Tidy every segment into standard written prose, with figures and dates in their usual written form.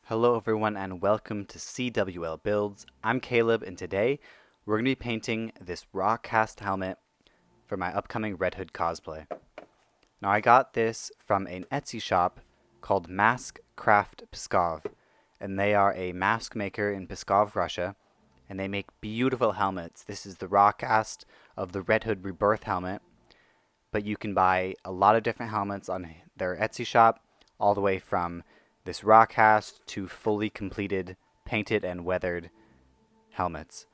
Hello everyone and welcome to CWLbuilds. I'm Caleb and today we're going to be painting this raw cast helmet for my upcoming Red Hood cosplay. Now I got this from an Etsy shop called MaskCraftPskov, and they are a mask maker in Pskov, Russia, and they make beautiful helmets. This is the raw cast of the Red Hood Rebirth helmet, but you can buy a lot of different helmets on their Etsy shop, all the way from this raw cast to fully completed, painted, and weathered helmets.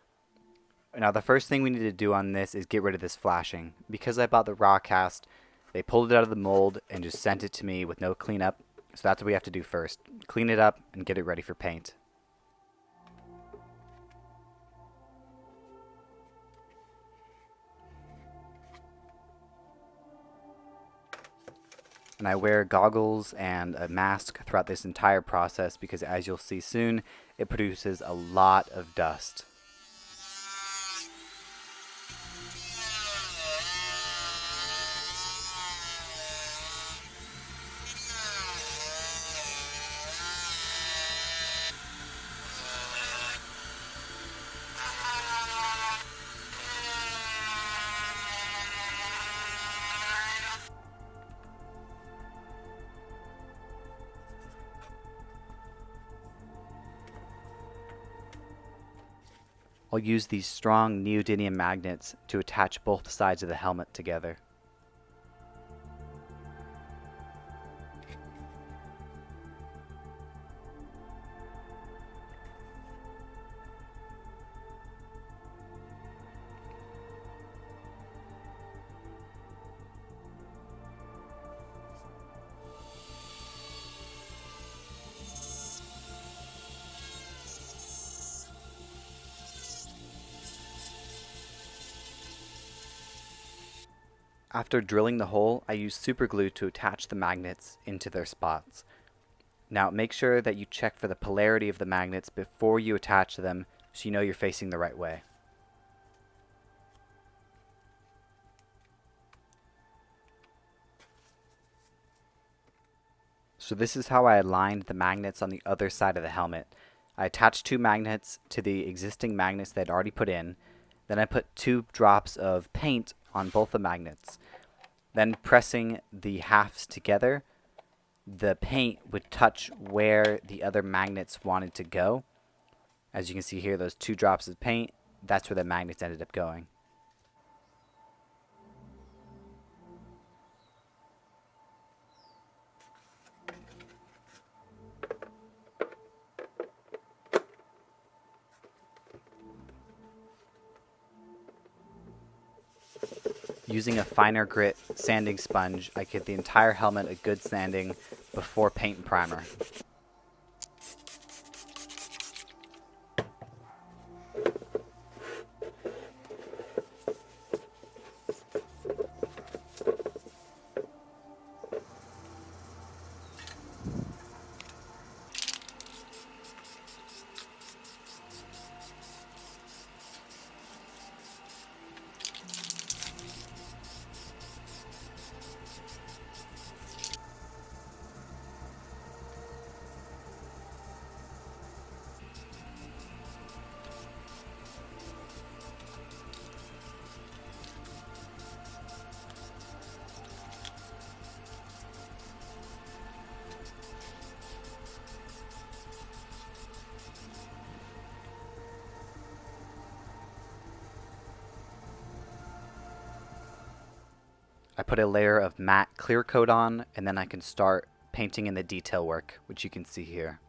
Now the first thing we need to do on this is get rid of this flashing. Because I bought the raw cast, they pulled it out of the mold and just sent it to me with no cleanup. So that's what we have to do first. Clean it up and get it ready for paint. And I wear goggles and a mask throughout this entire process because, as you'll see soon, it produces a lot of dust. I'll use these strong neodymium magnets to attach both sides of the helmet together. After drilling the hole, I use super glue to attach the magnets into their spots. Now make sure that you check for the polarity of the magnets before you attach them so you know you're facing the right way. So this is how I aligned the magnets on the other side of the helmet. I attached two magnets to the existing magnets that I'd already put in. Then I put 2 drops of paint on both the magnets. Then pressing the halves together, the paint would touch where the other magnets wanted to go. As you can see here, those 2 drops of paint, that's where the magnets ended up going. Using a finer grit sanding sponge, I give the entire helmet a good sanding before paint and primer. I put a layer of matte clear coat on, and then I can start painting in the detail work, which you can see here.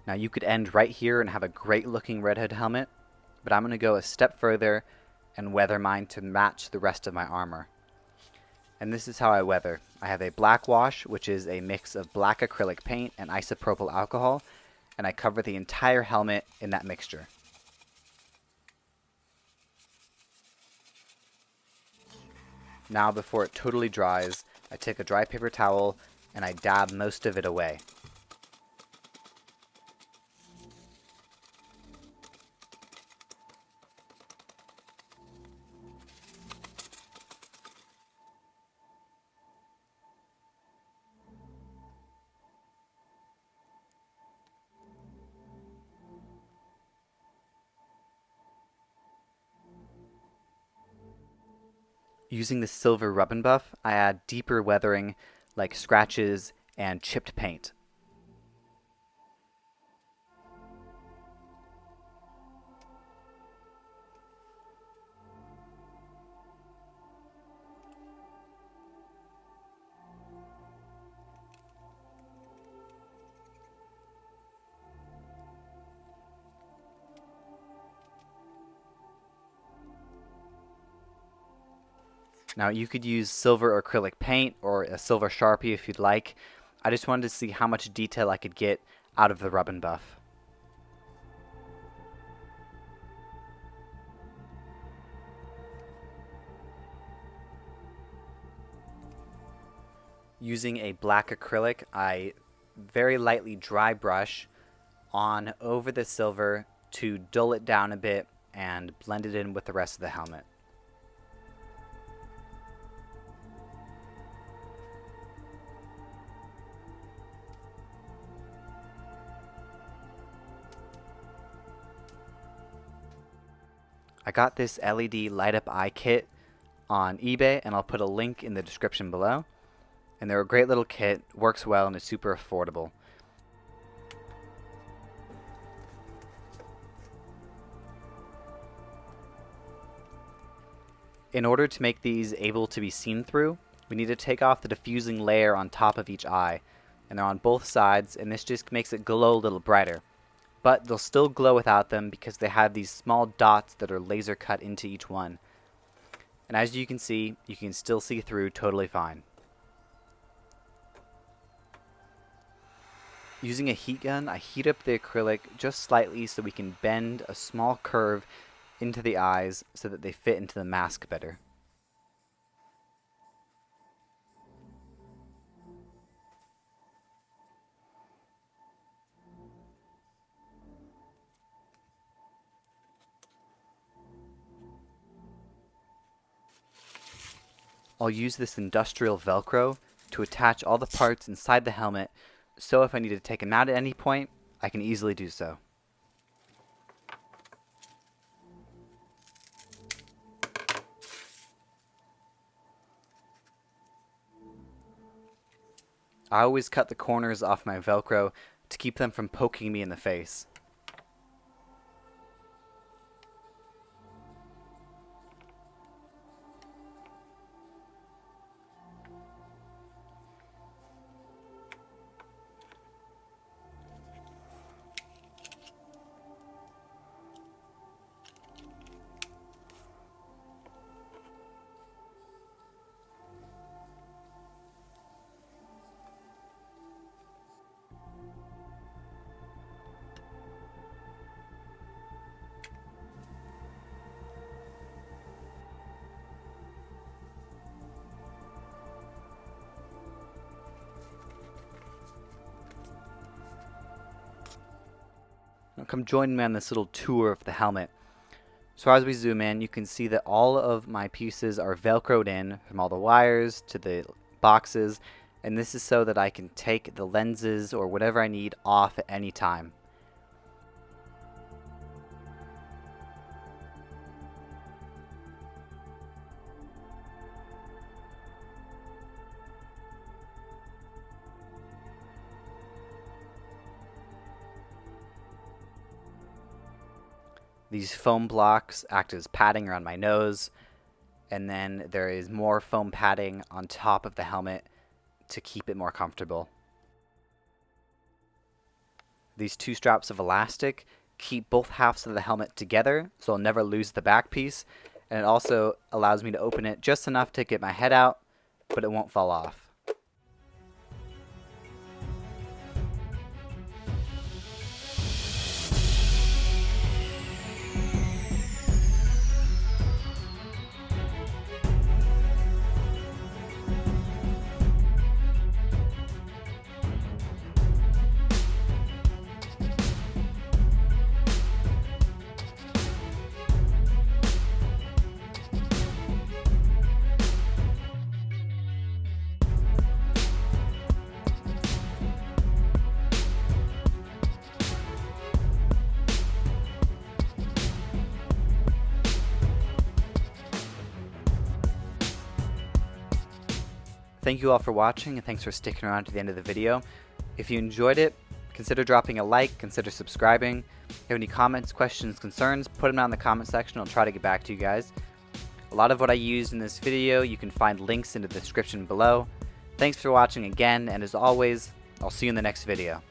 Now you could end right here and have a great looking Red Hood helmet, but I'm going to go a step further and weather mine to match the rest of my armor. And this is how I weather. I have a black wash, which is a mix of black acrylic paint and isopropyl alcohol, and I cover the entire helmet in that mixture. Now, before it totally dries, I take a dry paper towel and I dab most of it away. Using the silver rub and buff, I add deeper weathering like scratches and chipped paint. Now, you could use silver acrylic paint or a silver Sharpie if you'd like. I just wanted to see how much detail I could get out of the rub and buff. Using a black acrylic, I very lightly dry brush on over the silver to dull it down a bit and blend it in with the rest of the helmet. I got this LED light up eye kit on eBay, and I'll put a link in the description below. And they're a great little kit, works well, and is super affordable. In order to make these able to be seen through, we need to take off the diffusing layer on top of each eye, and they're on both sides, and this just makes it glow a little brighter. But they'll still glow without them because they have these small dots that are laser cut into each one. And as you can see, you can still see through totally fine. Using a heat gun, I heat up the acrylic just slightly so we can bend a small curve into the eyes so that they fit into the mask better. I'll use this industrial Velcro to attach all the parts inside the helmet, so if I need to take them out at any point, I can easily do so. I always cut the corners off my Velcro to keep them from poking me in the face. Now come join me on this little tour of the helmet. So as we zoom in, you can see that all of my pieces are Velcroed in, from all the wires to the boxes, and this is so that I can take the lenses or whatever I need off at any time. These foam blocks act as padding around my nose, and then there is more foam padding on top of the helmet to keep it more comfortable. These two straps of elastic keep both halves of the helmet together, so I'll never lose the back piece, and it also allows me to open it just enough to get my head out, but it won't fall off. Thank you all for watching, and thanks for sticking around to the end of the video. If you enjoyed it, consider dropping a like, consider subscribing. If you have any comments, questions, concerns, put them down in the comment section. I'll try to get back to you guys. A lot of what I used in this video, you can find links in the description below. Thanks for watching again, and as always, I'll see you in the next video.